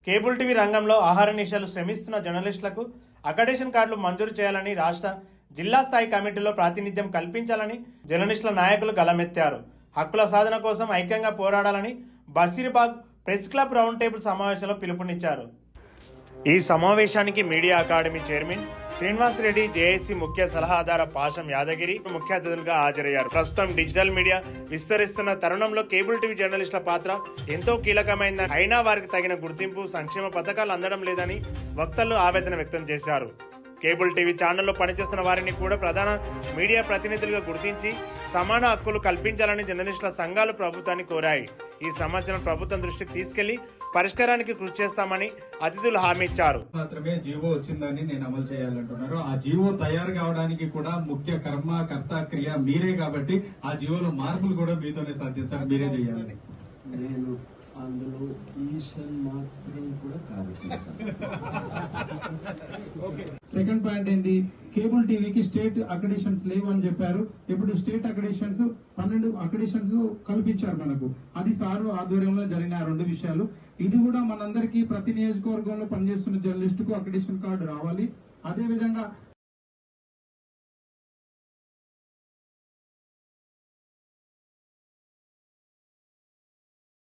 Cable TV రంగంలో ఆహార నిశలు శ్రమిస్తున్న జర్నలిస్టులకు అక్రిడిటేషన్ కార్డులు మంజూరు చేయాలని రాష్ట్ర జిల్లా స్థాయి కమిటీలో ప్రాతినిధ్యం కల్పించాలని జర్నలిస్టుల నాయకులు గళమెత్తారు. హక్కుల సాధన కోసం ఐక్యంగా పోరాడాలని Basheerbagh press club round table సమావేశంలో పిలుపునిచ్చారు. ఈ సమావేశానికి media academy chairman Srinivas Reddy, JAC ముఖ్య సలహాదారు పాషం యాదగిరి ముఖ్య అతిథులుగా హాజరయ్యారు. ప్రస్తుతం డిజిటల్ మీడియా విస్తరిస్తున్న తరుణంలో కేబుల్ టీవీ జర్నలిస్టుల పాత్ర ఎంతో కీలకమైందని, అయినా వారికి తగిన గుర్తింపు, సంక్షేమ పథకాలు అందడం లేదని వక్తలు ఆవేదన వ్యక్తం చేశారు. కేబుల్ టీవీ ఛానల్లో పనిచేస్తున్న వారిని కూడా ప్రధాన మీడియా ప్రతినిధులుగా గుర్తించి సమాన హక్కులు కల్పించాలని జర్నలిస్టుల సంఘాలు ప్రభుత్వాన్ని కోరాయి. ఈ సమస్యను ప్రభుత్వం దృష్టికి తీసుకెళ్లి పరిష్కారానికి కృషి చేస్తామని అతిథులు హామీ ఇచ్చారు. మాత్రమే జీవో వచ్చిందని నేను అమలు చేయాలంటున్నారు. ఆ జీవో తయారు కావడానికి కూడా ముఖ్య కర్మ కర్త క్రియ మీరే కాబట్టి ఆ జీవోలో మార్పులు కూడా మీతోనే సాధ్యం సార్, మీరే చేయాలి. నేను అందులో ఈషన్ మాత్రం కూడా కాదు. సెకండ్ పాయింట్ ఏంది, కేబుల్ టీవీకి స్టేట్ అక్రిడిషన్స్ లేవు అని చెప్పారు. ఇప్పుడు స్టేట్ అక్రిడిషన్స్ 12 అక్రిడిషన్స్ కల్పించారు మనకు. అది సారు ఆధ్వర్యంలో జరిగిన 2 విషయాలు. ఇది కూడా మనందరికీ ప్రతి నియోజకవర్గంలో పనిచేస్తున్న జర్నలిస్టుకు అక్రిడిషన్ కార్డు రావాలి. అదే విధంగా